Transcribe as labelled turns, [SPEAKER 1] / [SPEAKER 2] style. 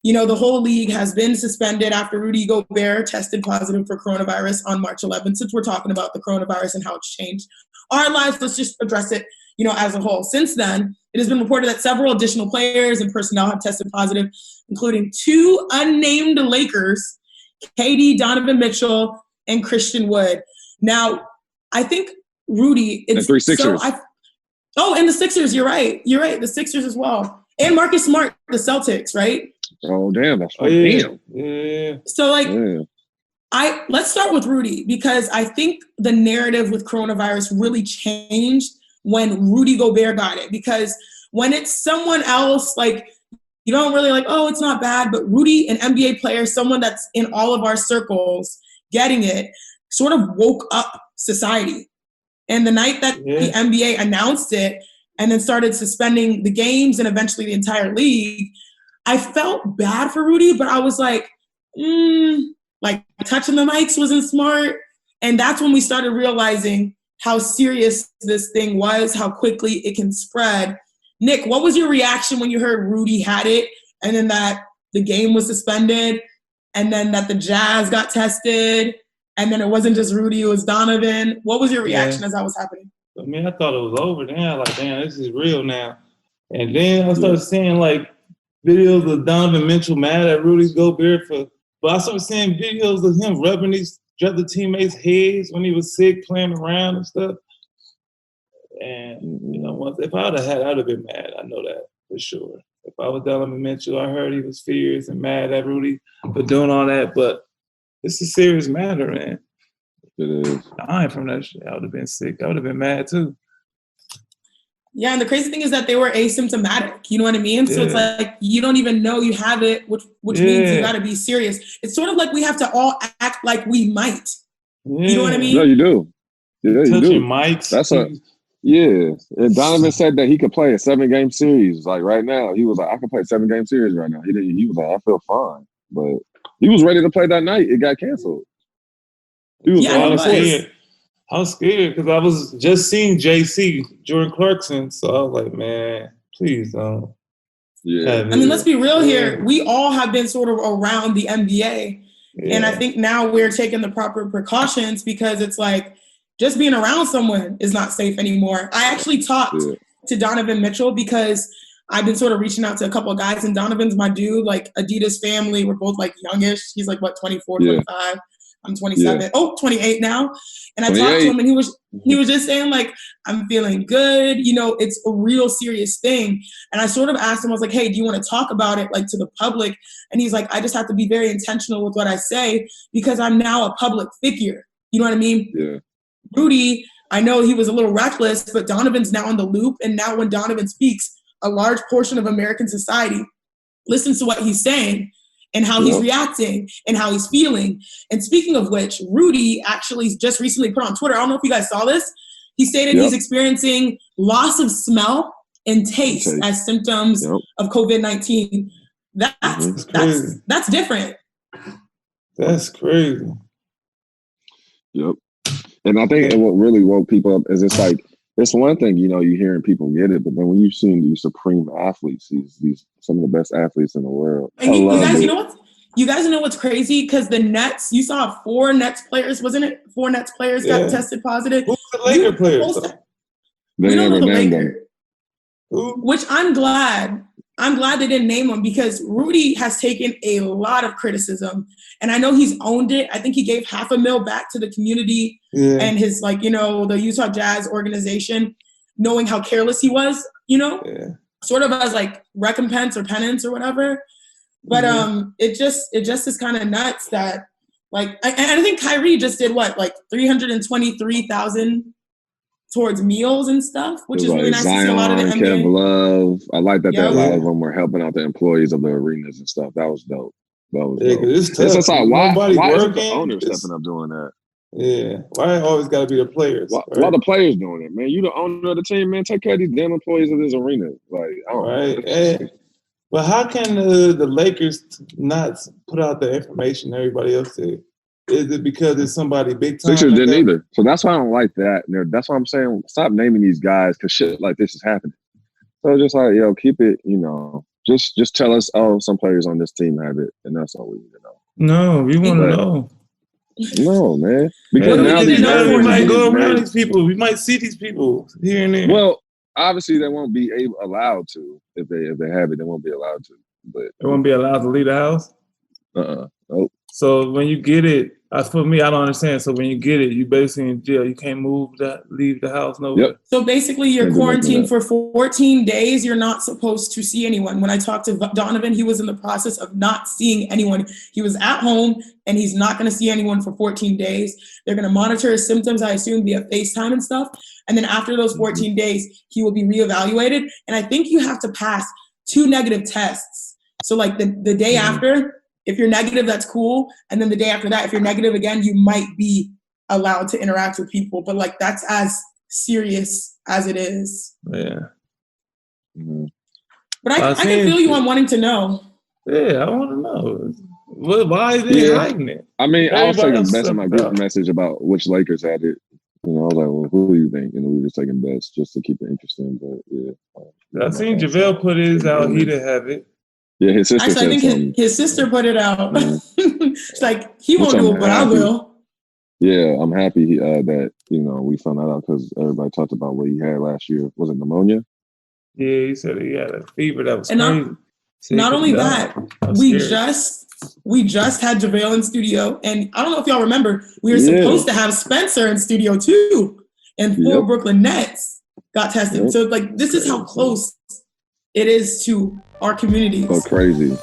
[SPEAKER 1] the whole league has been suspended after Rudy Gobert tested positive for coronavirus on March 11th. Since we're talking about the coronavirus and how it's changed our lives, let's just address it, as a whole. Since then, it has been reported that several additional players and personnel have tested positive, including 2 unnamed Lakers, KD, Donovan Mitchell, and Christian Wood. Now, I think Rudy...
[SPEAKER 2] And 3 Sixers.
[SPEAKER 1] And the Sixers, you're right. The Sixers as well. And Marcus Smart, the Celtics, right?
[SPEAKER 2] Oh, damn. That's damn.
[SPEAKER 3] Yeah.
[SPEAKER 1] So, let's start with Rudy, because I think the narrative with coronavirus really changed when Rudy Gobert got it. Because when it's someone else, you don't really it's not bad, but Rudy, an NBA player, someone that's in all of our circles, getting it, sort of woke up society. And the night that the NBA announced it and then started suspending the games and eventually the entire league, I felt bad for Rudy, but I was like, touching the mics wasn't smart. And that's when we started realizing how serious this thing was, how quickly it can spread. Nick, what was your reaction when you heard Rudy had it and then that the game was suspended and then that the Jazz got tested and then it wasn't just Rudy, it was Donovan? What was your reaction as that was happening?
[SPEAKER 3] I mean, I thought it was over then. Damn, this is real now. And then I started seeing videos of Donovan Mitchell mad at Rudy Gobert but I started seeing videos of him rubbing these other teammates' heads when he was sick, playing around and stuff. And, if I would have had, I would have been mad. I know that for sure. If I was Donovan Mitchell, I heard he was furious and mad at Rudy for doing all that. But it's a serious matter, man.
[SPEAKER 2] It is.
[SPEAKER 3] Dying from that shit. I would have been sick. I would have been mad too.
[SPEAKER 1] Yeah, and the crazy thing is that they were asymptomatic. You know what I mean? So it's you don't even know you have it, which means you got to be serious. It's sort of like we have to all act like we might. You know what I mean?
[SPEAKER 2] No, you do. Yeah, you do.
[SPEAKER 3] Mics.
[SPEAKER 2] That's and Donovan said that he could play a 7-game series. Right now, he was like, I can play a 7-game series right now. He was like, I feel fine. But he was ready to play that night. It got canceled.
[SPEAKER 3] He was scared. I was scared because I was just seeing JC, Jordan Clarkson. So I was like, man, please don't.
[SPEAKER 2] Yeah.
[SPEAKER 1] I mean, let's be real here. We all have been sort of around the NBA. Yeah. And I think now we're taking the proper precautions because it's just being around someone is not safe anymore. I actually talked to Donovan Mitchell because I've been sort of reaching out to a couple of guys, and Donovan's my dude, Adidas family. We're both youngish. He's 24, 25. I'm 27. 28 now. And I talked to him and he was just saying I'm feeling good. It's a real serious thing. And I sort of asked him, I was like, hey, do you want to talk about it to the public? And he's like, I just have to be very intentional with what I say because I'm now a public figure. You know what I mean?
[SPEAKER 2] Yeah.
[SPEAKER 1] Rudy, I know he was a little reckless, but Donovan's now in the loop. And now when Donovan speaks, a large portion of American society listens to what he's saying and how he's reacting and how he's feeling. And speaking of which, Rudy actually just recently put on Twitter, I don't know if you guys saw this, he stated he's experiencing loss of smell and taste as symptoms of COVID-19. That's different.
[SPEAKER 3] That's crazy.
[SPEAKER 2] Yep. And I think what really woke people up is it's one thing, you hearing people get it, but then when you've seen these supreme athletes, these some of the best athletes in the world.
[SPEAKER 1] And you guys, you guys know what's crazy? Because the Nets, you saw 4 Nets players, wasn't it? 4 Nets players got tested positive.
[SPEAKER 3] Who's the Laker players?
[SPEAKER 1] We don't know the Laker. Which I'm glad they didn't name him because Rudy has taken a lot of criticism. And I know he's owned it. I think he gave $500,000 back to the community and his, the Utah Jazz organization, knowing how careless he was, sort of as recompense or penance or whatever. But it just is kind of nuts that I think Kyrie just did $323,000 towards meals and stuff, which is really nice
[SPEAKER 2] Zion,
[SPEAKER 1] to see a lot of the NBA.
[SPEAKER 2] Kev Love. I like that a lot of them were helping out the employees of the arenas and stuff. That was dope. Dope.
[SPEAKER 3] It's tough.
[SPEAKER 2] It's why isn't the owner stepping up doing that?
[SPEAKER 3] Yeah. Why it always got to be the players?
[SPEAKER 2] Why the players doing it, man? You the owner of the team, man. Take care of these damn employees of this arena.
[SPEAKER 3] But how can the Lakers not put out the information everybody else did? Is it because it's somebody big time?
[SPEAKER 2] Sixers didn't either. So that's why I don't like that. That's why I'm saying stop naming these guys because shit like this is happening. So just keep it, Just tell us, some players on this team have it, and that's all we need to know.
[SPEAKER 3] No, we want to know.
[SPEAKER 2] No, man. Because now
[SPEAKER 3] we might go around these people. We might see these people here and there.
[SPEAKER 2] Well, obviously they won't be allowed to if they have it. They won't be allowed to. But
[SPEAKER 3] they won't be allowed to leave the house.
[SPEAKER 2] Nope.
[SPEAKER 3] So when you get it, for me, I don't understand. So when you get it, you basically in jail. You can't leave the house. No.
[SPEAKER 2] Yep.
[SPEAKER 1] So basically, you're quarantined for 14 days. You're not supposed to see anyone. When I talked to Donovan, he was in the process of not seeing anyone. He was at home, and he's not going to see anyone for 14 days. They're going to monitor his symptoms, I assume, via FaceTime and stuff. And then after those 14 days, he will be reevaluated. And I think you have to pass 2 negative tests. So like the day after, if you're negative, that's cool. And then the day after that, if you're negative again, you might be allowed to interact with people. But like that's as serious as it is.
[SPEAKER 3] Yeah.
[SPEAKER 2] Mm-hmm.
[SPEAKER 1] But I can feel you on wanting to know.
[SPEAKER 3] Yeah, I want to know. Why is they hiding it?
[SPEAKER 2] I mean, I was taking bets in my group message about which Lakers had it. You know, I was like, well, who do you think? And we were just taking bets just to keep it interesting. But yeah.
[SPEAKER 3] I seen JaVale put his out. He didn't have it.
[SPEAKER 2] Yeah, his sister.
[SPEAKER 1] Actually, I think his sister put it out. It's like, he won't do it, but I will.
[SPEAKER 2] Yeah, I'm happy that, we found that out because everybody talked about what he had last year. Was it pneumonia?
[SPEAKER 3] Yeah, he said he had a fever that was crazy.
[SPEAKER 1] Not only that, we just had JaVale in studio. And I don't know if y'all remember, we were supposed to have Spencer in studio too. And 4 Brooklyn Nets got tested. Yep. So like, this is how close it is to our communities.
[SPEAKER 2] So crazy.